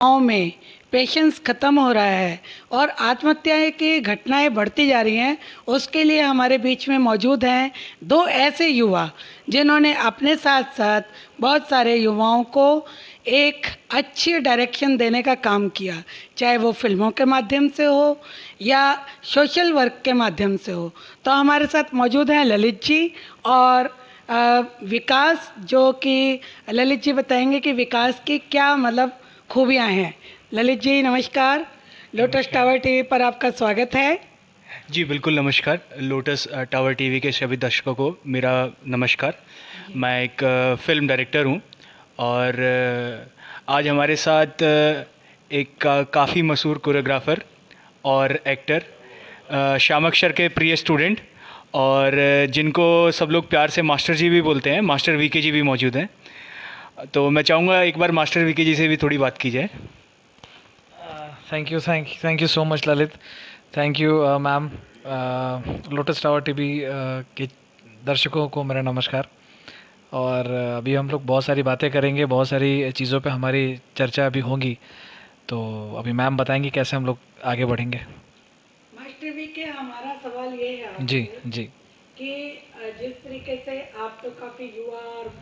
गाँव में पेशेंस ख़त्म हो रहा है और आत्महत्याएं की घटनाएं बढ़ती जा रही हैं। उसके लिए हमारे बीच में मौजूद हैं दो ऐसे युवा जिन्होंने अपने साथ साथ बहुत सारे युवाओं को एक अच्छी डायरेक्शन देने का काम किया, चाहे वो फिल्मों के माध्यम से हो या सोशल वर्क के माध्यम से हो। तो हमारे साथ मौजूद हैं ललित जी और विकास, जो कि ललित जी बताएंगे कि विकास की क्या मतलब खूबियाँ हैं। ललित जी नमस्कार, लोटस टावर टीवी पर आपका स्वागत है। जी बिल्कुल नमस्कार। लोटस टावर टीवी के सभी दर्शकों को मेरा नमस्कार। मैं एक फ़िल्म डायरेक्टर हूँ और आज हमारे साथ एक काफ़ी मशहूर कोरियोग्राफर और एक्टर श्याम अक्षर के प्रिय स्टूडेंट और जिनको सब लोग प्यार से मास्टर जी भी बोलते हैं, मास्टर वीके जी भी मौजूद हैं। तो मैं चाहूँगा एक बार मास्टर वीके जी से भी थोड़ी बात की जाए। Thank you so much Lalit. Thank you ma'am. Lotus tower TV के दर्शकों को मेरा नमस्कार। और अभी हम लोग बहुत सारी बातें करेंगे, बहुत सारी चीज़ों पे हमारी चर्चा अभी होगी। तो अभी मैम बताएंगी कैसे हम लोग आगे बढ़ेंगे। मास्टर वी के हमारा सवाल ये है आपसे जी जी कि जिस तरीके से आप तो काफ़ी युवा और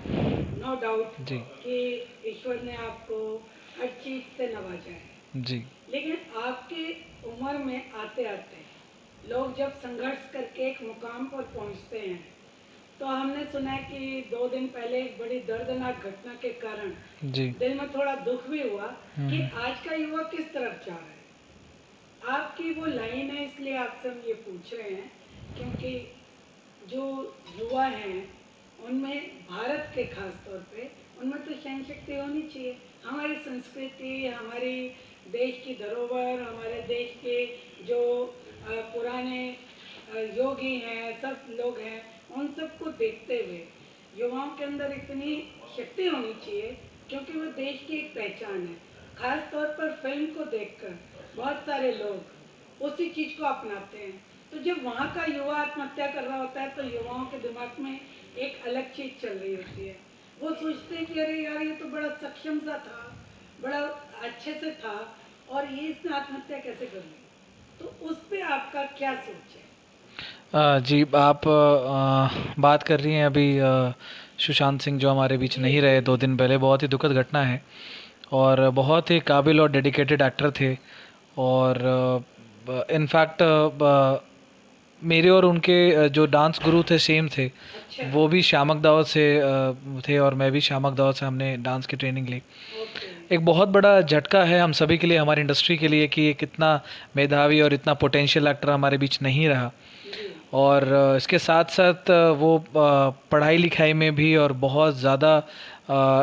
नो डाउट जी कि ईश्वर ने आपको हर चीज़ से नवाजा है, जी लेकिन आपकी उम्र में आते आते लोग जब संघर्ष करके एक मुकाम पर पहुंचते हैं, तो हमने सुना है कि 2 दिन पहले एक बड़ी दर्दनाक घटना के कारण जी दिल में थोड़ा दुख भी हुआ कि आज का युवा किस तरफ जा रहा है। आपकी वो लाइन है, इसलिए आपसे हम ये पूछ रहे हैं क्योंकि जो युवा हैं उनमें भारत के खास तौर पे उनमें तो सहन शक्ति होनी चाहिए। हमारी संस्कृति, हमारी देश की धरोहर, हमारे देश के जो पुराने योगी हैं, सब लोग हैं, उन सबको देखते हुए युवाओं के अंदर इतनी शक्ति होनी चाहिए क्योंकि वो देश की एक पहचान है। खास तौर पर फिल्म को देखकर बहुत सारे लोग उसी चीज़ को अपनाते हैं। तो जब वहाँ का युवा आत्महत्या कर रहा होता है तो युवाओं के दिमाग में एक अलग चीज़ चल रही होती है। वो सोचते हैं कि अरे यार ये तो बड़ा सक्षम सा था, बड़ा अच्छे से था और ये इसने आत्महत्या कैसे कर ली। तो उस पर आपका क्या सोच है? जी आप बात कर रही हैं अभी सुशांत सिंह जो हमारे बीच नहीं रहे 2 दिन पहले। बहुत ही दुखद घटना है और बहुत ही काबिल और डेडिकेटेड एक्टर थे। और इनफैक्ट मेरे और उनके जो डांस गुरु थे सेम थे। अच्छा। वो भी शामक दावत से थे और मैं भी शामक दावत से हमने डांस की ट्रेनिंग ली। ओके। एक बहुत बड़ा झटका है हम सभी के लिए, हमारी इंडस्ट्री के लिए, कि एक इतना मेधावी और इतना पोटेंशियल एक्टर हमारे बीच नहीं रहा। जी। और इसके साथ साथ वो पढ़ाई लिखाई में भी और बहुत ज़्यादा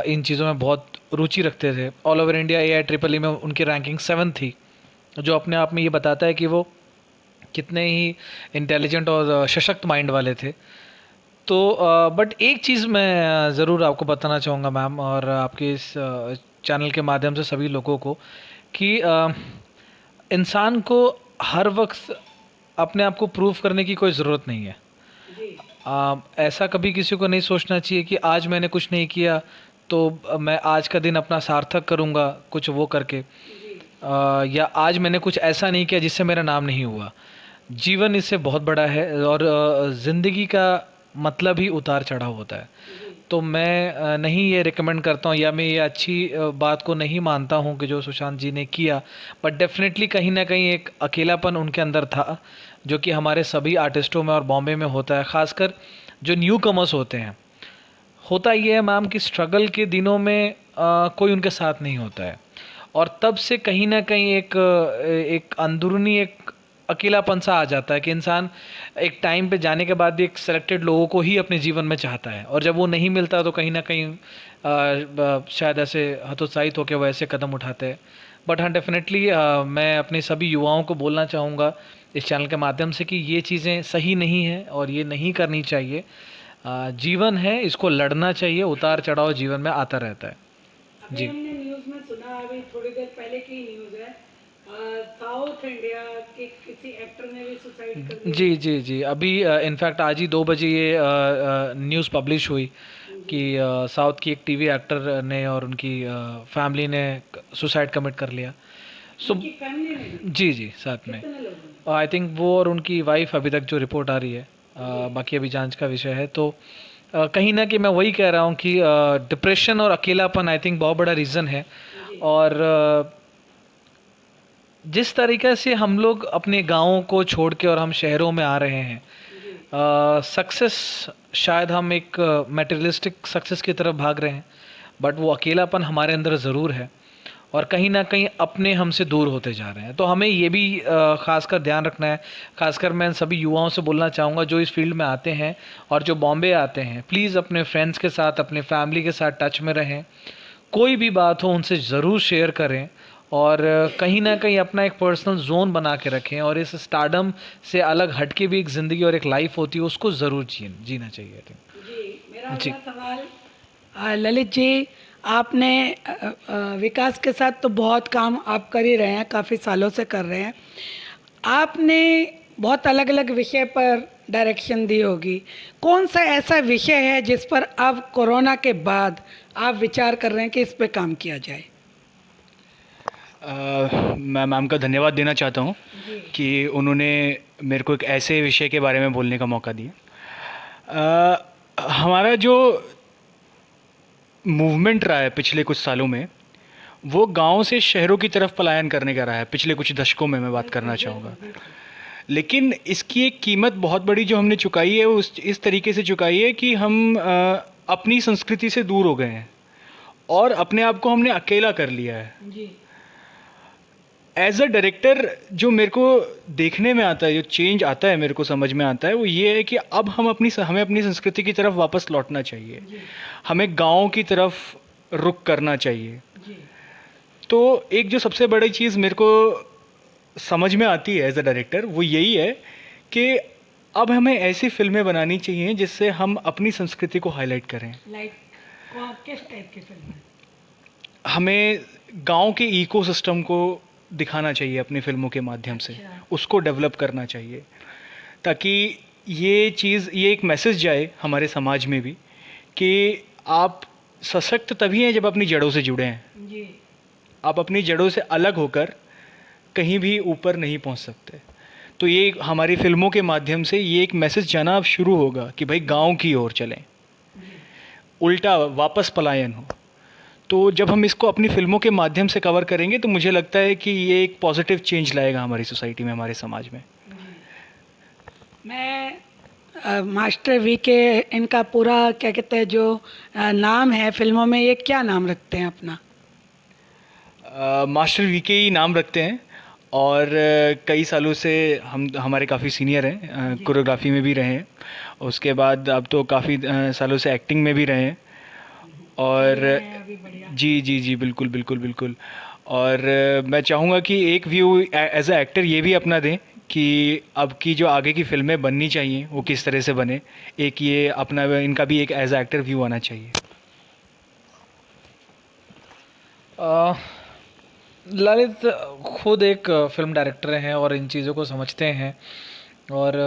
इन चीज़ों में बहुत रुचि रखते थे। All over India AI triple E में उनकी रैंकिंग 7 थी, जो अपने आप में ये बताता है कि वो कितने ही इंटेलिजेंट और सशक्त माइंड वाले थे। तो बट एक चीज़ मैं ज़रूर आपको बताना चाहूँगा मैम, और आपके इस चैनल के माध्यम से सभी लोगों को, कि इंसान को हर वक्त अपने आप को प्रूव करने की कोई ज़रूरत नहीं है। जी। ऐसा कभी किसी को नहीं सोचना चाहिए कि आज मैंने कुछ नहीं किया तो मैं आज का दिन अपना सार्थक करूँगा कुछ वो करके, जी। या आज मैंने कुछ ऐसा नहीं किया जिससे मेरा नाम नहीं हुआ। जीवन इससे बहुत बड़ा है और ज़िंदगी का मतलब ही उतार चढ़ाव होता है। जी। तो मैं नहीं ये रिकमेंड करता हूँ या मैं ये अच्छी बात को नहीं मानता हूँ कि जो सुशांत जी ने किया, बट डेफिनेटली कहीं ना कहीं एक अकेलापन उनके अंदर था, जो कि हमारे सभी आर्टिस्टों में और बॉम्बे में होता है, ख़ासकर जो न्यू कमर्स होते हैं। होता ये है मैम कि स्ट्रगल के दिनों में कोई उनके साथ नहीं होता है, और तब से कहीं ना कहीं एक अंदरूनी एक अकेलापन सा आ जाता है कि इंसान एक टाइम पे जाने के बाद भी एक सेलेक्टेड लोगों को ही अपने जीवन में चाहता है, और जब वो नहीं मिलता तो कहीं ना कहीं शायद ऐसे हतोत्साहित होकर वो ऐसे कदम उठाते हैं। बट हाँ, डेफिनेटली मैं अपने सभी युवाओं को बोलना चाहूँगा इस चैनल के माध्यम से कि ये चीज़ें सही नहीं हैं और ये नहीं करनी चाहिए। जीवन है, इसको लड़ना चाहिए, उतार चढ़ाव जीवन में आता रहता है। अभी जी हमने न्यूज़ में सुना, अभी थोड़ी देर पहले की न्यूज़ है, साउथ इंडिया के किसी एक्टर ने भी सुसाइड कर लिया। जी जी जी, अभी इनफैक्ट आज ही 2 बजे ये न्यूज़ पब्लिश हुई कि साउथ की एक टीवी एक्टर ने और उनकी फैमिली ने सुसाइड कमिट कर लिया। सो उनकी फैमिली में जी जी, साथ में कितने लोग हैं? आई थिंक वो और उनकी वाइफ, अभी तक जो रिपोर्ट आ रही है, बाकी अभी जांच का विषय है। तो कहीं ना कहीं मैं वही कह रहा हूँ कि डिप्रेशन और अकेलापन आई थिंक बहुत बड़ा रीज़न है। जी और जिस तरीके से हम लोग अपने गाँवों को छोड़ के और हम शहरों में आ रहे हैं, जी सक्सेस, शायद हम एक मटेरियलिस्टिक सक्सेस की तरफ भाग रहे हैं, बट वो अकेलापन हमारे अंदर ज़रूर है और कहीं ना कहीं अपने हमसे दूर होते जा रहे हैं। तो हमें ये भी खासकर ध्यान रखना है। खासकर मैं सभी युवाओं से बोलना चाहूँगा जो इस फील्ड में आते हैं और जो बॉम्बे आते हैं, प्लीज़ अपने फ्रेंड्स के साथ, अपने फैमिली के साथ टच में रहें। कोई भी बात हो उनसे ज़रूर शेयर करें और कहीं ना कहीं अपना एक पर्सनल जोन बना के रखें और इस स्टारडम से अलग हट के भी एक ज़िंदगी और एक लाइफ होती है, उसको ज़रूर जीना चाहिए आई थिंक। जी मेरा जी। अगला सवाल, ललित जी, आपने विकास के साथ तो बहुत काम आप कर ही रहे हैं, काफ़ी सालों से कर रहे हैं। आपने बहुत अलग अलग विषय पर डायरेक्शन दी होगी। कौन सा ऐसा विषय है जिस पर अब कोरोना के बाद आप विचार कर रहे हैं कि इस पे काम किया जाए? मैं मैम का धन्यवाद देना चाहता हूँ जी कि उन्होंने मेरे को एक ऐसे विषय के बारे में बोलने का मौका दिया। हमारा जो मूवमेंट रहा है पिछले कुछ सालों में, वो गांव से शहरों की तरफ पलायन करने का रहा है पिछले कुछ दशकों में, मैं बात करना चाहूँगा। लेकिन इसकी एक कीमत बहुत बड़ी जो हमने चुकाई है, वो इस तरीके से चुकाई है कि हम अपनी संस्कृति से दूर हो गए हैं और अपने आप को हमने अकेला कर लिया है। जी एज अ डायरेक्टर जो मेरे को देखने में आता है, जो चेंज आता है मेरे को समझ में आता है, वो ये है कि अब हमें अपनी संस्कृति की तरफ वापस लौटना चाहिए। जी हमें गाँव की तरफ रुख करना चाहिए। जी तो एक जो सबसे बड़ी चीज़ मेरे को समझ में आती है एज अ डायरेक्टर, वो यही है कि अब हमें ऐसी फिल्में बनानी चाहिए जिससे हम अपनी संस्कृति को हाईलाइट करें। लाइक किस टाइप की फिल्म? हमें गांव के इकोसिस्टम को दिखाना चाहिए अपनी फिल्मों के माध्यम से, अच्छा। उसको डेवलप करना चाहिए ताकि ये एक मैसेज जाए हमारे समाज में भी कि आप सशक्त तभी हैं जब अपनी जड़ों से जुड़े हैं। जी आप अपनी जड़ों से अलग होकर कहीं भी ऊपर नहीं पहुंच सकते। तो ये हमारी फिल्मों के माध्यम से ये एक मैसेज जाना अब शुरू होगा कि भाई गांव की ओर चलें, उल्टा वापस पलायन हो। तो जब हम इसको अपनी फिल्मों के माध्यम से कवर करेंगे तो मुझे लगता है कि ये एक पॉजिटिव चेंज लाएगा हमारी सोसाइटी में, हमारे समाज में। मैं मास्टर वी के, इनका पूरा क्या कहते हैं जो नाम है फिल्मों में, ये क्या नाम रखते हैं अपना? मास्टर वी के ही नाम रखते हैं और कई सालों से हमारे काफ़ी सीनियर हैं, कोरियोग्राफी में भी रहे हैं, उसके बाद अब तो काफ़ी सालों से एक्टिंग में भी रहे हैं और अभी बढ़िया। जी जी जी, बिल्कुल बिल्कुल बिल्कुल। और मैं चाहूँगा कि एक व्यू एज अ एक्टर ये भी अपना दें कि अब की जो आगे की फिल्में बननी चाहिए वो किस तरह से बने, एक ये अपना इनका भी एक एज अ एक्टर व्यू आना चाहिए। ललित खुद एक फिल्म डायरेक्टर हैं और इन चीज़ों को समझते हैं और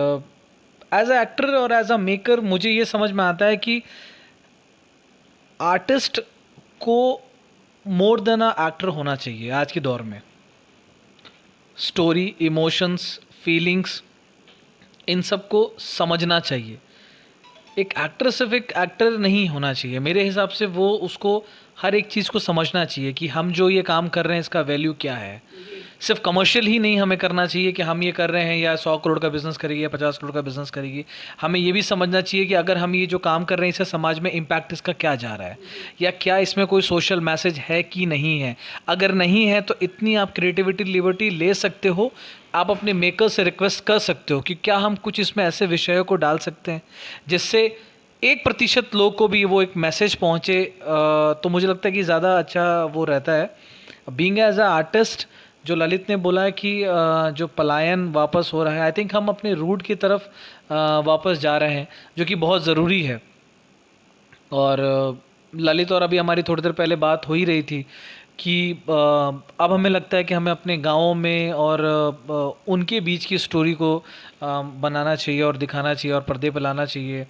एज अ एक्टर और एज अ मेकर मुझे ये समझ में आता है कि आर्टिस्ट को मोर देन अ एक्टर होना चाहिए आज के दौर में। स्टोरी, इमोशंस, फीलिंग्स, इन सब को समझना चाहिए। एक एक्टर सिर्फ एक एक्टर नहीं होना चाहिए, मेरे हिसाब से वो उसको हर एक चीज़ को समझना चाहिए कि हम जो ये काम कर रहे हैं इसका वैल्यू क्या है। सिर्फ कमर्शियल ही नहीं हमें करना चाहिए कि हम ये कर रहे हैं या 100 करोड़ का बिज़नेस करेगी या 50 करोड़ का बिज़नेस करेगी। हमें ये भी समझना चाहिए कि अगर हम ये जो काम कर रहे हैं इससे समाज में इम्पैक्ट इसका क्या जा रहा है या क्या इसमें कोई सोशल मैसेज है कि नहीं है। अगर नहीं है तो इतनी आप क्रिएटिविटी लिबर्टी ले सकते हो, आप अपने मेकर से रिक्वेस्ट कर सकते हो कि क्या हम कुछ इसमें ऐसे विषयों को डाल सकते हैं जिससे 1% लोग को भी वो एक मैसेज पहुँचे। तो मुझे लगता है कि ज़्यादा अच्छा वो रहता है। बीइंग एज अ आर्टिस्ट, जो ललित ने बोला है कि जो पलायन वापस हो रहा है, आई थिंक हम अपने रूट की तरफ वापस जा रहे हैं जो कि बहुत ज़रूरी है। और ललित और अभी हमारी थोड़ी देर पहले बात हो ही रही थी कि अब हमें लगता है कि हमें अपने गाँवों में और उनके बीच की स्टोरी को बनाना चाहिए और दिखाना चाहिए और पर्दे पे लाना चाहिए।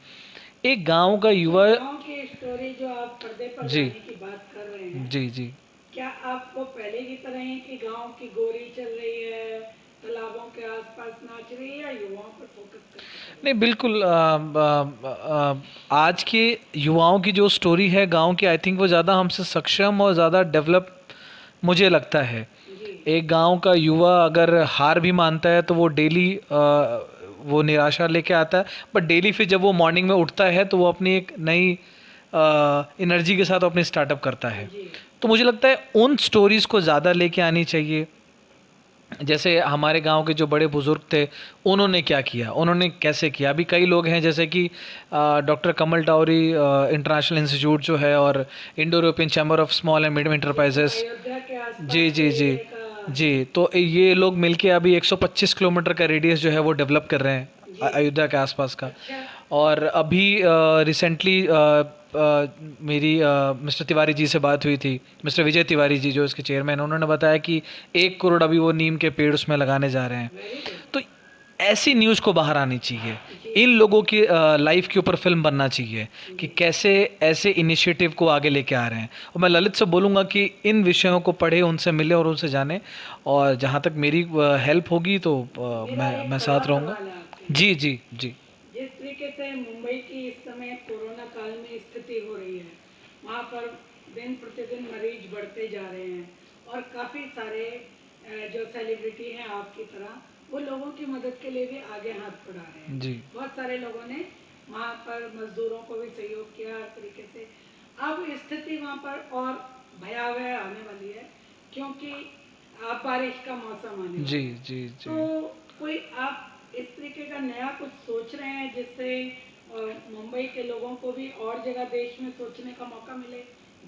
एक गांव का युवा, गाँव की स्टोरी जो आप पर्दे पर जी। लाने की बात कर रहे हैं, जी जी। क्या आपको पहले की तरह ही कि गांव की गोरी चल रही है, तालाबों के आसपास नाच रही है, या युवाओं पर फोकस करके नहीं बिल्कुल, आज के युवाओं की जो स्टोरी है गांव की, आई थिंक वो ज़्यादा हमसे सक्षम और ज़्यादा डेवलप मुझे लगता है। जी एक गांव का युवा अगर हार भी मानता है तो वो डेली वो निराशा लेके आता है, बट डेली फिर जब वो मॉर्निंग में उठता है तो वो अपनी एक नई एनर्जी के साथ अपनी स्टार्टअप करता है। जी तो मुझे लगता है उन स्टोरीज़ को ज़्यादा लेके आनी चाहिए। जैसे हमारे गांव के जो बड़े बुजुर्ग थे, उन्होंने क्या किया, उन्होंने कैसे किया। अभी कई लोग हैं जैसे कि डॉक्टर कमल टावरी इंटरनेशनल इंस्टीट्यूट जो है, और Indo European chamber of small and medium enterprises. Ayodhya के आसपास जी जी के जी एरिया का। जी। तो ये लोग मिलके अभी 125 किलोमीटर का रेडियस जो है वो डेवलप कर रहे हैं जी अयोध्या के आसपास का। अच्छा और अभी रिसेंटली मेरी मिस्टर तिवारी जी से बात हुई थी, मिस्टर विजय तिवारी जी जो इसके चेयरमैन हैं, उन्होंने बताया कि 1 करोड़ अभी वो नीम के पेड़ उसमें लगाने जा रहे हैं। Very good. तो ऐसी न्यूज़ को बाहर आनी चाहिए, जी इन लोगों की लाइफ के ऊपर फिल्म बनना चाहिए कि कैसे ऐसे इनिशिएटिव को आगे लेके आ रहे हैं। और मैं ललित से बोलूँगा कि इन विषयों को पढ़े, उनसे मिले और उनसे जाने, और जहाँ तक मेरी हेल्प होगी तो मेरा एक मैं बड़ा साथ रहूँगा। सवाल है आपसे। जी जी जी। जिस तरीके से मुंबई की इस समय कोरोना काल में स्थिति हो रही है, वहाँ पर दिन प्रतिदिन मरीज बढ़ते जा रहे हैं, और काफ़ी सारे जो सेलिब्रिटी हैं आपकी तरह, वो लोगों की मदद के लिए भी आगे हाथ बढ़ा रहे हैं। जी बहुत सारे लोगों ने वहाँ पर मजदूरों को भी सहयोग किया हर तरीके से। अब स्थिति वहाँ पर और भयावह आने वाली है, क्योंकि आप बारिश का मौसम आने वाला जी है। जी जी। तो कोई आप इस तरीके का नया कुछ सोच रहे हैं जिससे मुंबई के लोगों को भी और जगह देश में सोचने का मौका मिले,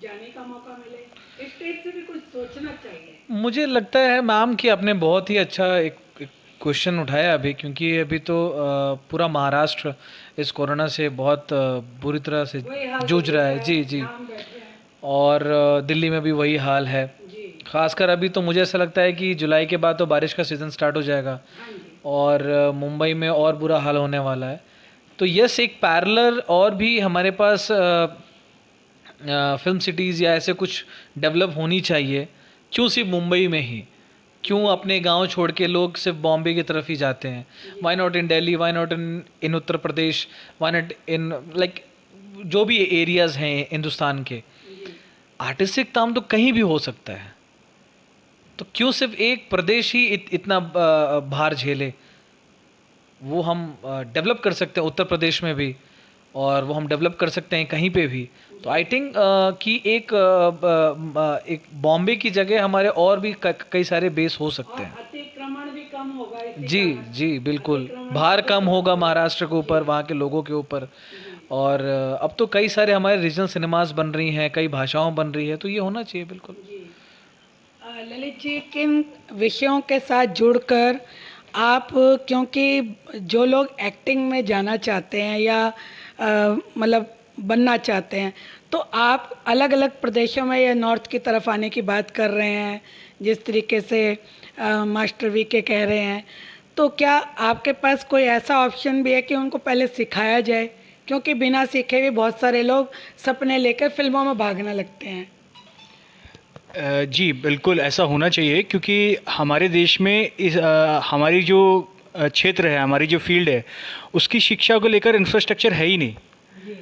जाने का मौका मिले? स्टेट से भी कुछ सोचना चाहिए। मुझे लगता है मैम कि आपने बहुत ही अच्छा एक क्वेश्चन उठाया अभी, क्योंकि अभी तो पूरा महाराष्ट्र इस कोरोना से बहुत बुरी तरह से वही हाल जूझ रहा है। जी जी। जहाँ हम बैठे हैं। और दिल्ली में भी वही हाल है। जी खासकर अभी तो मुझे ऐसा लगता है कि जुलाई के बाद तो बारिश का सीज़न स्टार्ट हो जाएगा, हाँ जी और मुंबई में और बुरा हाल होने वाला है। तो यस, एक पैरेलल और भी हमारे पास फिल्म सिटीज़ या ऐसे कुछ डेवलप होनी चाहिए। क्यों सिर्फ मुंबई में ही, क्यों अपने गांव छोड़ के लोग सिर्फ बॉम्बे की तरफ ही जाते हैं? Why not in Delhi, why not in Uttar Pradesh, why not in like जो भी एरियाज़ हैं हिंदुस्तान के। जी आर्टिस्टिक काम तो कहीं भी हो सकता है, तो क्यों सिर्फ एक प्रदेश ही इतना भार झेले? वो हम डेवलप कर सकते हैं उत्तर प्रदेश में भी, और वो हम डेवलप कर सकते हैं कहीं पे भी। तो आई थिंक कि एक बॉम्बे की जगह हमारे और भी कई सारे बेस हो सकते और हैं। अतिक्रमण भी कम होगा इसी जी कारण। जी बिल्कुल, अतिक्रमण भार भी कम कम होगा होगा। महाराष्ट्र के ऊपर, वहाँ के लोगों के ऊपर। और अब तो कई सारे हमारे रीजनल सिनेमाज बन रही हैं, कई भाषाओं बन रही है, तो ये होना चाहिए बिल्कुल। जी ललित जी, किन विषयों के साथ जुड़कर आप, क्योंकि जो लोग एक्टिंग में जाना चाहते हैं या मतलब बनना चाहते हैं, तो आप अलग अलग प्रदेशों में या नॉर्थ की तरफ आने की बात कर रहे हैं, जिस तरीके से मास्टर वी के कह रहे हैं, तो क्या आपके पास कोई ऐसा ऑप्शन भी है कि उनको पहले सिखाया जाए? क्योंकि बिना सीखे भी बहुत सारे लोग सपने लेकर फिल्मों में भागने लगते हैं। जी बिल्कुल ऐसा होना चाहिए, क्योंकि हमारे देश में हमारी जो क्षेत्र है, हमारी जो फील्ड है, उसकी शिक्षा को लेकर इंफ्रास्ट्रक्चर है ही नहीं। जी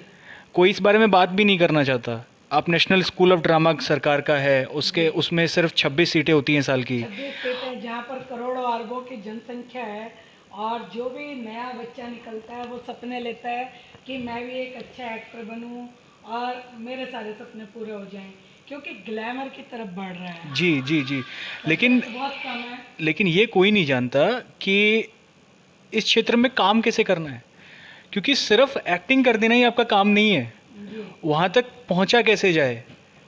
कोई इस बारे में बात भी नहीं करना चाहता। आप नेशनल स्कूल ऑफ ड्रामा सरकार का है, उसमें सिर्फ 26 सीटें होती हैं साल की। 26 सीटें, जहाँ पर करोड़ों अरबों की जनसंख्या है, और जो भी नया बच्चा निकलता है वो सपने लेता है कि मैं भी एक अच्छा एक्टर बनूं और मेरे सारे सपने पूरे हो जाएं, क्योंकि ग्लैमर की तरफ बढ़ रहा है। जी जी जी। लेकिन बहुत कम है। लेकिन ये कोई नहीं जानता कि इस क्षेत्र में काम कैसे करना है, क्योंकि सिर्फ एक्टिंग कर देना ही आपका काम नहीं है। जी वहाँ तक पहुँचा कैसे जाए,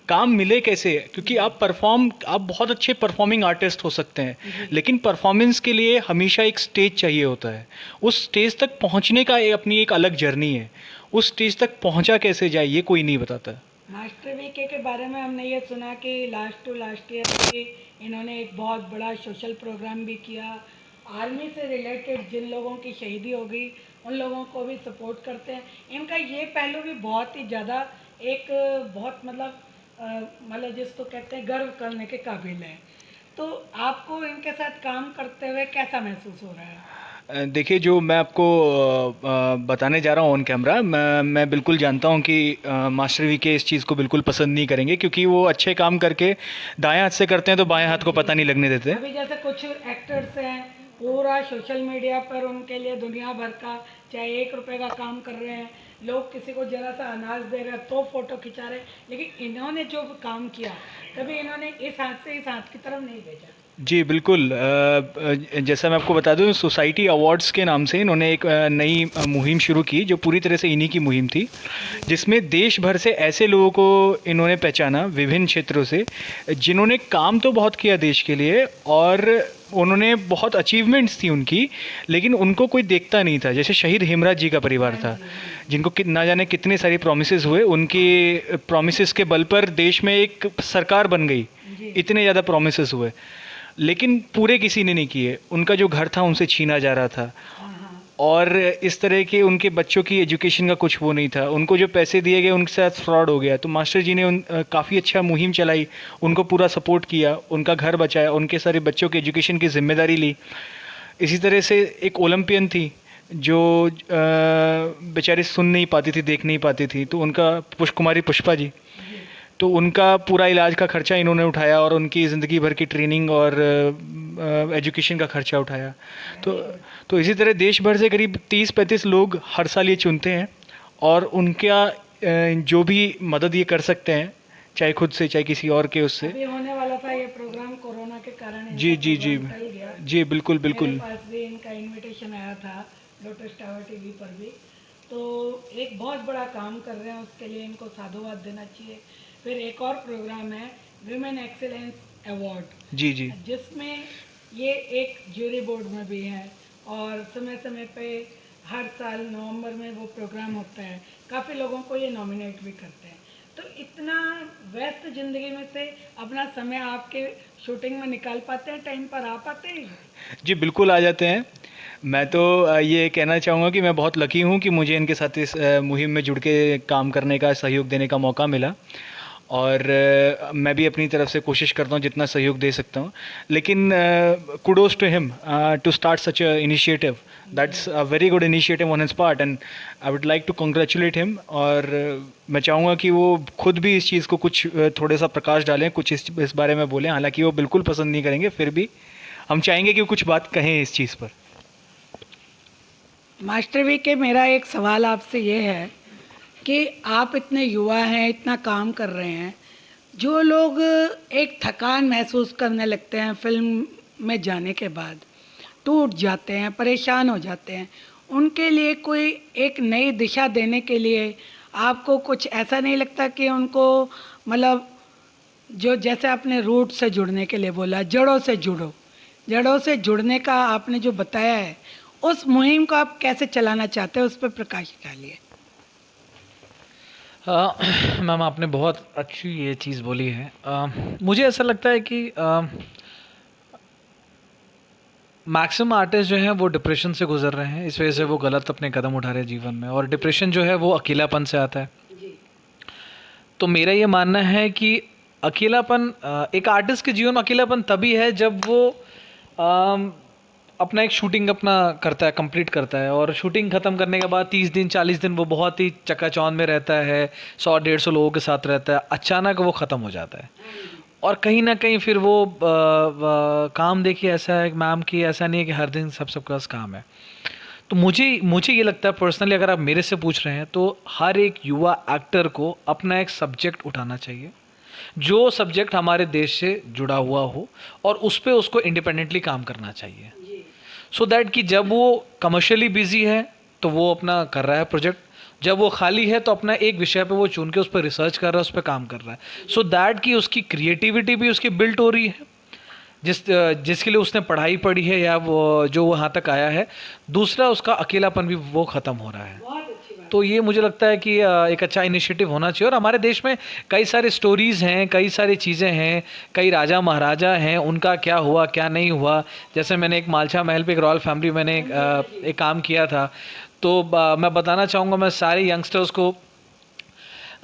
काम मिले कैसे? क्योंकि आप बहुत अच्छे परफॉर्मिंग आर्टिस्ट हो सकते हैं, लेकिन परफॉर्मेंस के लिए हमेशा एक स्टेज चाहिए होता है। उस स्टेज तक पहुँचने का अपनी एक अलग जर्नी है। उस स्टेज तक पहुँचा कैसे जाए ये कोई नहीं बताता। मास्टर वीके के बारे में हमने ये सुना कि लास्ट ईयर भी इन्होंने एक बहुत बड़ा सोशल प्रोग्राम भी किया। आर्मी से रिलेटेड जिन लोगों की शहीदी हो गई, उन लोगों को भी सपोर्ट करते हैं। इनका ये पहलू भी बहुत ही ज़्यादा एक बहुत मतलब जिसको कहते हैं गर्व करने के काबिल है। तो आपको इनके साथ काम करते हुए कैसा महसूस हो रहा है? देखिए, जो मैं आपको बताने जा रहा हूँ ऑन कैमरा, मैं बिल्कुल जानता हूँ कि मास्टर वीके इस चीज़ को बिल्कुल पसंद नहीं करेंगे, क्योंकि वो अच्छे काम करके दाएं हाथ से करते हैं तो बाएं हाथ को पता नहीं लगने देते। अभी जैसे कुछ एक्टर्स हैं, पूरा सोशल मीडिया पर उनके लिए दुनिया भर का, चाहे 1 रुपए का काम कर रहे हैं, लोग किसी को जरा सा अनाज दे रहे हैं तो फोटो खिंचा रहे हैं, लेकिन इन्होंने जो काम किया कभी इन्होंने इस हाथ से इस हाथ की तरफ नहीं भेजा। जी बिल्कुल। जैसा मैं आपको बता दूं, सोसाइटी अवार्ड्स के नाम से इन्होंने एक नई मुहिम शुरू की, जो पूरी तरह से इन्हीं की मुहिम थी, जिसमें देश भर से ऐसे लोगों को इन्होंने पहचाना विभिन्न क्षेत्रों से, जिन्होंने काम तो बहुत किया देश के लिए और उन्होंने बहुत अचीवमेंट्स थी उनकी, लेकिन उनको कोई देखता नहीं था। जैसे शहीद हेमराज जी का परिवार था, जिनको ना जाने कितने सारी प्रोमिसेस हुए, उनकी प्रोमिसेस के बल पर देश में एक सरकार बन गई, इतने ज़्यादा प्रोमिसेस हुए, लेकिन पूरे किसी ने नहीं किए। उनका जो घर था उनसे छीना जा रहा था, और इस तरह के उनके बच्चों की एजुकेशन का कुछ वो नहीं था। उनको जो पैसे दिए गए उनके साथ फ्रॉड हो गया। तो मास्टर जी ने काफ़ी अच्छा मुहिम चलाई, उनको पूरा सपोर्ट किया, उनका घर बचाया, उनके सारे बच्चों के एजुकेशन की जिम्मेदारी ली। इसी तरह से एक ओलंपियन थी जो बेचारी सुन नहीं पाती थी, देख नहीं पाती थी, तो उनका कुमारी पुष्पा जी, तो उनका पूरा इलाज का खर्चा इन्होंने उठाया और उनकी ज़िंदगी भर की ट्रेनिंग और एजुकेशन का खर्चा उठाया। तो इसी तरह देश भर से करीब 30-35 लोग हर साल ये चुनते हैं, और उनका जो भी मदद ये कर सकते हैं, चाहे खुद से चाहे किसी और के उससे। अभी होने वाला था ये प्रोग्राम, कोरोना के कारण जी जी जी जी बिल्कुल बिल्कुल। मेरे पास भी इनका इनविटेशन आया था लोटस टावर टीवी पर भी। तो एक बहुत बड़ा काम कर रहे हैं, उसके लिए इनको साधुवाद देना चाहिए। फिर एक और प्रोग्राम है विमेन एक्सीलेंस अवार्ड, जी जी, जिसमें ये एक ज्यूरी बोर्ड में भी है, और समय समय पे हर साल नवंबर में वो प्रोग्राम होता है, काफ़ी लोगों को ये नॉमिनेट भी करते हैं। तो इतना व्यस्त ज़िंदगी में से अपना समय आपके शूटिंग में निकाल पाते हैं, टाइम पर आ पाते हैं? जी बिल्कुल आ जाते हैं। मैं तो ये कहना चाहूँगा कि मैं बहुत लकी हूँ कि मुझे इनके साथ इस मुहिम में जुड़ के काम करने का, सहयोग देने का मौका मिला, और मैं भी अपनी तरफ से कोशिश करता हूँ जितना सहयोग दे सकता हूँ। लेकिन kudos to him to start such a initiative, that's a very good initiative on his part, and I would like to congratulate him. और मैं चाहूँगा कि वो खुद भी इस चीज़ को कुछ थोड़ा सा प्रकाश डालें, कुछ इस बारे में बोलें। हालांकि वो बिल्कुल पसंद नहीं करेंगे, फिर भी हम चाहेंगे कि वो कुछ बात कहें इस चीज़ पर। मास्टर वी के मेरा एक सवाल आपसे ये है कि आप इतने युवा हैं, इतना काम कर रहे हैं, जो लोग एक थकान महसूस करने लगते हैं फिल्म में जाने के बाद, टूट जाते हैं, परेशान हो जाते हैं, उनके लिए कोई एक नई दिशा देने के लिए आपको कुछ ऐसा नहीं लगता कि उनको मतलब जो जैसे आपने रूट से जुड़ने के लिए बोला, जड़ों से जुड़ो, जड़ों से जुड़ने का आपने जो बताया है, उस मुहिम को आप कैसे चलाना चाहते हैं, उस पर प्रकाश डालिए। मैम आपने बहुत अच्छी ये चीज़ बोली है। मुझे ऐसा लगता है कि मैक्सिमम आर्टिस्ट जो हैं वो डिप्रेशन से गुजर रहे हैं, इस वजह से वो गलत अपने कदम उठा रहे हैं जीवन में, और डिप्रेशन जो है वो अकेलापन से आता है। तो मेरा ये मानना है कि अकेलापन, एक आर्टिस्ट के जीवन में अकेलापन तभी है जब वो अपना एक शूटिंग अपना करता है, कंप्लीट करता है, और शूटिंग ख़त्म करने के बाद 30 दिन 40 दिन वो बहुत ही चकाचौंध में रहता है, 100-150 लोगों के साथ रहता है, अचानक वो ख़त्म हो जाता है। और कहीं ना कहीं फिर वो काम देखिए ऐसा है मैम कि ऐसा नहीं है कि हर दिन सबके पास काम है। तो मुझे ये लगता है पर्सनली, अगर आप मेरे से पूछ रहे हैं, तो हर एक युवा एक्टर को अपना एक सब्जेक्ट उठाना चाहिए, जो सब्जेक्ट हमारे देश से जुड़ा हुआ हो, और उस पर उसको इंडिपेंडेंटली काम करना चाहिए, सो दैट कि जब वो कमर्शियली बिजी है तो वो अपना कर रहा है प्रोजेक्ट, जब वो खाली है तो अपना एक विषय पे वो चुन के उस पर रिसर्च कर रहा है, उस पर काम कर रहा है, सो दैट कि उसकी क्रिएटिविटी भी उसकी बिल्ट हो रही है, जिसके लिए उसने पढ़ाई पढ़ी है या वो जो वहाँ तक आया है। दूसरा, उसका अकेलापन भी वो ख़त्म हो रहा है। तो ये मुझे लगता है कि एक अच्छा इनिशिएटिव होना चाहिए। और हमारे देश में कई सारे स्टोरीज़ हैं, कई सारी चीज़ें हैं, कई राजा महाराजा हैं, उनका क्या हुआ क्या नहीं हुआ। जैसे मैंने एक मालछा महल पे एक रॉयल फैमिली मैंने एक काम किया था, तो मैं बताना चाहूँगा मैं सारे यंगस्टर्स को,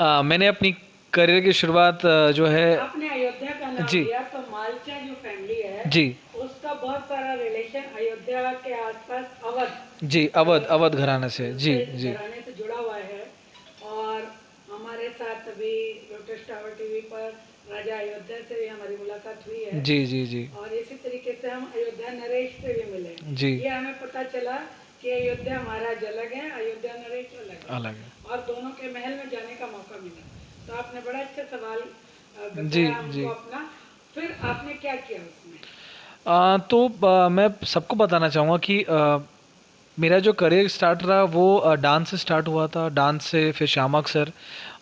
मैंने अपनी करियर की शुरुआत जो है आपने अयोध्या का नाम जी। लिया, तो मालचा जो फैमिली है जी उसका बहुत सारा रिलेशन अयोध्या के आसपास अवध जी, अवध अवध घराने से, जी से जी घराने से जुड़ा हुआ है। और हमारे साथ अभी लोटस टावर टीवी पर राजा अयोध्या से भी हमारी मुलाकात हुई है। जी जी जी और इसी तरीके से हम अयोध्या नरेश से भी मिले। जी। ये हमें पता चला कि अयोध्या महाराज अलग है, अयोध्या नरेश अलग है, अलग है। और दोनों के महल में जाने का मौका मिला। तो आपने बड़ा अच्छा सवाल जी बताया हमको जी। अपना। फिर आपने क्या किया उसमें? तो मैं सबको बताना चाहूँगा कि मेरा जो करियर स्टार्ट रहा वो डांस से स्टार्ट हुआ था। डांस से फिर श्यामक सर,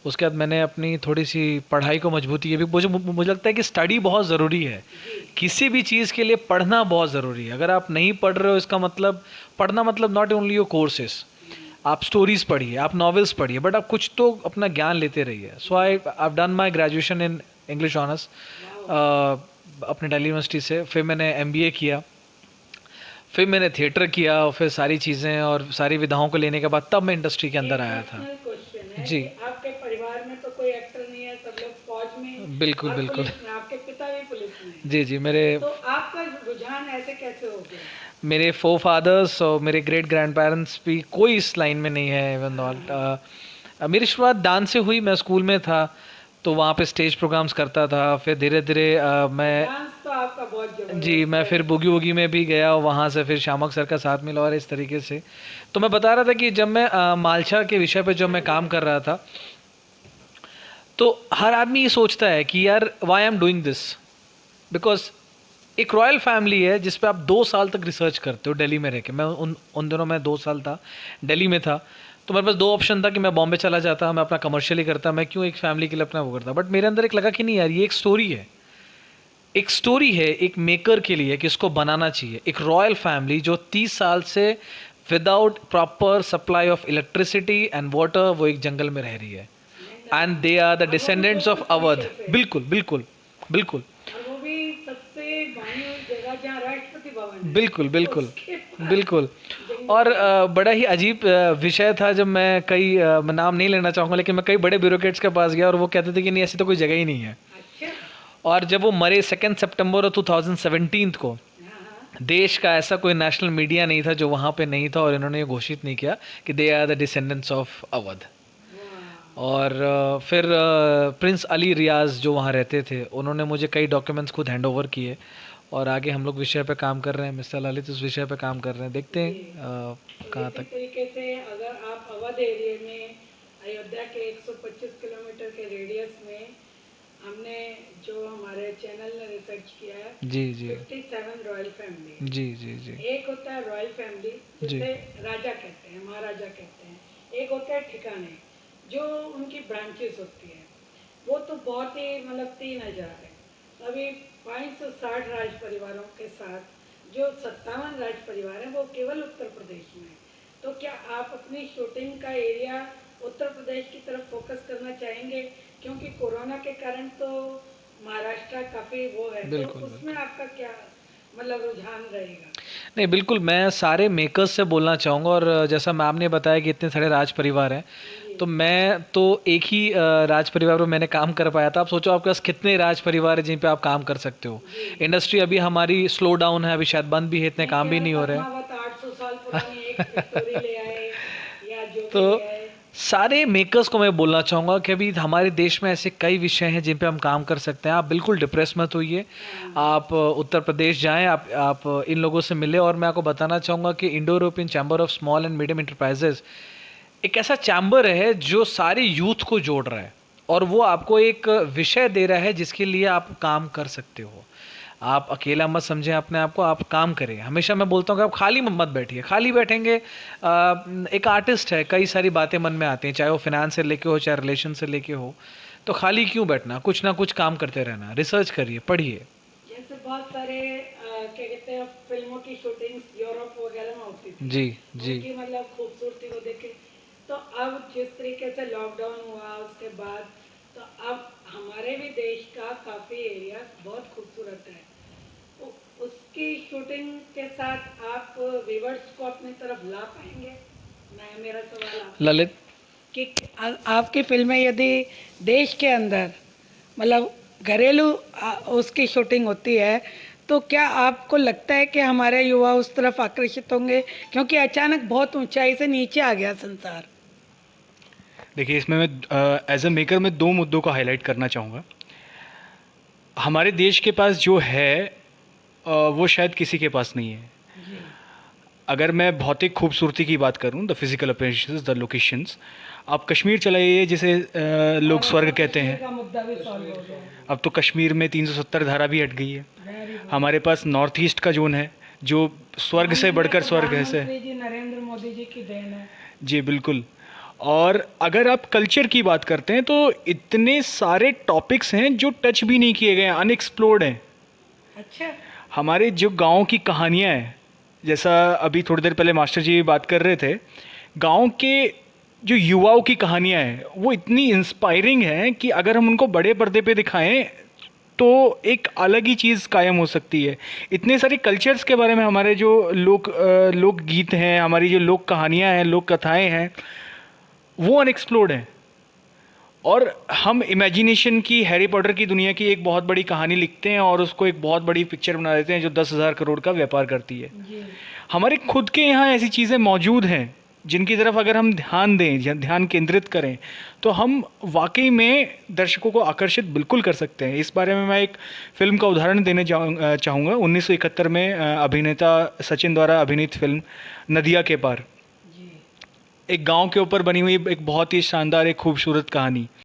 उसके बाद मैंने अपनी थोड़ी सी पढ़ाई को मजबूती ये भी मुझे लगता है कि स्टडी बहुत ज़रूरी है। जी किसी भी चीज़ के लिए पढ़ना बहुत ज़रूरी है। अगर आप नहीं पढ़ रहे हो इसका मतलब, पढ़ना मतलब नॉट ओनली योर कोर्सेस, आप स्टोरीज पढ़िए, आप नॉवेल्स पढ़िए, बट आप कुछ तो अपना ज्ञान लेते रहिए। So I done my graduation in English honours अपने दिल्ली यूनिवर्सिटी से। फिर मैंने एमबीए किया, फिर मैंने थिएटर किया, और फिर सारी चीज़ें और सारी विधाओं को लेने के बाद तब मैं इंडस्ट्री के अंदर आया था। क्वेश्चन है जी कि आपके परिवार में तो कोई एक्टर नहीं है, सब लोग फौज में बिल्कुल और बिल्कुल। पुलिस में, आपके पिता भी पुलिस में हैं। जी जी, मेरे तो आपका रुझान ऐसे कैसे हो गया? मेरे फोर फादर्स और मेरे ग्रेट ग्रैंड पेरेंट्स भी कोई इस लाइन में नहीं है। इवन ऑल मेरी शुरुआत डांस से हुई। मैं स्कूल में था तो वहाँ पे स्टेज प्रोग्राम्स करता था। फिर धीरे धीरे मैं डांस तो आपका बहुत जबरदस्त जी, मैं है। फिर बूगी वूगी में भी गया और वहाँ से फिर श्यामक सर का साथ मिला और इस तरीके से। तो मैं बता रहा था कि जब मैं मालछा के विषय पे जब मैं काम कर रहा था, तो हर आदमी ये सोचता है कि यार why I am doing this, because एक रॉयल फैमिली है जिस पे आप 2 साल तक रिसर्च करते हो दिल्ली में रह के। मैं उन दिनों मैं 2 साल था दिल्ली में था, तो मेरे पास दो ऑप्शन था कि मैं बॉम्बे चला जाता, मैं अपना कमर्शियली करता, मैं क्यों एक फैमिली के लिए अपना वो करता। बट मेरे अंदर एक लगा कि नहीं यार, ये एक स्टोरी है, एक स्टोरी है एक मेकर के लिए कि इसको बनाना चाहिए। एक रॉयल फैमिली जो 30 साल से without proper supply of electricity and water वो एक जंगल में रह रही है, and they are the descendants of Awadh. बिल्कुल बिल्कुल बिल्कुल और वो भी सबसे बानी हुई जगह जहाँ राष्ट्रपति भवन है। बिल्कुल बिल्कुल उसके पास बिल्कुल। जंगल और बड़ा ही अजीब विषय था जब मैं कई मैं नाम नहीं लेना चाहूँगा, लेकिन मैं कई बड़े ब्यूरोक्रेट्स के पास गया और वो कहते थे कि नहीं, ऐसी तो कोई जगह ही नहीं है। अच्छा। और जब वो मरे 2 सितंबर 2017 को, हाँ देश का ऐसा कोई नेशनल मीडिया नहीं था जो वहाँ पे नहीं था और इन्होंने ये घोषित नहीं किया कि they are the descendants of Awadh. वाह। और फिर प्रिंस अली रियाज जो वहाँ रहते थे, उन्होंने मुझे कई डॉक्यूमेंट्स खुद हैंड ओवर किए और आगे हम लोग विषय पे काम कर रहे हैं। मिस्टर ललित उस विषय पे काम कर रहे हैं, देखते हैं कहाँ इसी तक। तरीके से अगर आप अवध एरिया में अयोध्या के 125 किलोमीटर के रेडियस में, हमने जो हमारे चैनल ने रिसर्च किया है, जी जी 57 रॉयल फैमिली। जी जी जी एक होता है रॉयल फैमिली जिसे राजा कहते हैं, महाराजा कहते हैं। एक होता है ठिकाने जो उनकी ब्रांचेस होती है। वो तो बहुत ही मतलब 3000 है। अभी 560 राज परिवारों के साथ जो 57 राज परिवार हैं वो केवल उत्तर प्रदेश में है। तो क्या आप अपनी शूटिंग का एरिया उत्तर प्रदेश की तरफ फोकस करना चाहेंगे? क्योंकि कोरोना के कारण तो महाराष्ट्र काफ़ी वो है, तो बिल्कुल, उसमें आपका क्या मतलब रुझान रहेगा? नहीं बिल्कुल, मैं सारे मेकर्स से बोलना चाहूँगा। और जैसा मैम ने बताया कि इतने सारे राज परिवार हैं, तो मैं तो एक ही राज परिवार में मैंने काम कर पाया था। आप सोचो आपके पास कितने राज परिवार हैं जिन पे आप काम कर सकते हो। इंडस्ट्री अभी हमारी स्लो डाउन है, अभी शायद बंद भी है, इतने काम भी नहीं हो रहे हैं। पद्मावत 800 साल पुरानी एक स्टोरी ले आए या जो भी तो ले आए। सारे मेकर्स को मैं बोलना चाहूँगा कि अभी हमारे देश में ऐसे कई विषय हैं जिन पे हम काम कर सकते हैं। आप बिल्कुल डिप्रेस मत होइए, आप उत्तर प्रदेश जाएं, आप इन लोगों से मिले। और मैं आपको बताना चाहूँगा कि Indo European chamber of small and medium enterprises एक ऐसा चैम्बर है जो सारे यूथ को जोड़ रहा है और वो आपको एक विषय दे रहा है जिसके लिए आप काम कर सकते हो। आप अकेला मत समझें अपने आप को, आप काम करें। हमेशा मैं बोलता हूँ कि आप खाली मत बैठिए। खाली बैठेंगे, एक आर्टिस्ट है, कई सारी बातें मन में आती हैं, चाहे वो फिनांस से लेके हो, चाहे रिलेशन से लेके हो। तो खाली क्यों बैठना, कुछ ना कुछ काम करते रहना, रिसर्च करिए, पढ़िए। जैसे बहुत सारे क्या कहते हैं फिल्मों की शूटिंग्स यूरोप वगैरह में होती थी। जी जी उनकी मतलब खूबसूरती को देखे। तो अब जिस तरीके से लॉकडाउन हुआ उसके बाद, तो अब हमारे भी देश का काफ़ी एरिया बहुत खूबसूरत है। तो उसकी शूटिंग के साथ आप व्यूअर्स को अपनी तरफ ला पाएंगे? मैं मेरा सवाल आप। ललित, कि आपकी फिल्में यदि देश के अंदर मतलब घरेलू उसकी शूटिंग होती है तो क्या आपको लगता है कि हमारे युवा उस तरफ आकर्षित होंगे, क्योंकि अचानक बहुत ऊंचाई से नीचे आ गया संसार। देखिए, इसमें मैं एज अ मेकर मैं 2 मुद्दों को हाईलाइट करना चाहूँगा। हमारे देश के पास जो है वो शायद किसी के पास नहीं है। जी। अगर मैं भौतिक खूबसूरती की बात करूं, the physical appearances, the locations, आप कश्मीर चलाइए जिसे लोग स्वर्ग कहते हैं। का मुद्दा भी सॉल्व हो गया। अब तो कश्मीर में 370 धारा भी हट गई है। Very good। हमारे पास नॉर्थ ईस्ट का जोन है जो स्वर्ग से बढ़कर स्वर्ग है से। प्रधानमंत्री जी नरेंद्र मोदी जी की देन है। जी बिल्कुल। और अगर आप कल्चर की बात करते हैं तो इतने सारे टॉपिक्स हैं जो टच भी नहीं किए गए हैं, अनएक्सप्लोर्ड हैं। अच्छा। हमारे जो गांव की कहानियां हैं, जैसा अभी थोड़ी देर पहले मास्टर जी बात कर रहे थे, गांव के जो युवाओं की कहानियां हैं वो इतनी इंस्पायरिंग हैं कि अगर हम उनको बड़े पर्दे पे दिखाएं तो एक अलग ही चीज़ कायम हो सकती है। इतने सारे कल्चर्स के बारे में हमारे जो लोक गीत हैं, हमारी जो लोक कहानियां हैं, लोक कथाएं हैं, वो अनएक्सप्लोर्ड हैं। और हम इमेजिनेशन की, हैरी पॉटर की दुनिया की एक बहुत बड़ी कहानी लिखते हैं और उसको एक बहुत बड़ी पिक्चर बना देते हैं जो 10,000 करोड़ का व्यापार करती है। जी। हमारे खुद के यहाँ ऐसी चीज़ें मौजूद हैं जिनकी तरफ अगर हम ध्यान दें या ध्यान केंद्रित करें तो हम वाकई में दर्शकों को आकर्षित बिल्कुल कर सकते हैं। इस बारे में मैं एक फ़िल्म का उदाहरण देने चाहूँगा। 1971 में अभिनेता सचिन द्वारा अभिनीत फिल्म नदिया के पार, जी। एक गांव के ऊपर बनी हुई एक बहुत ही शानदार, एक खूबसूरत कहानी।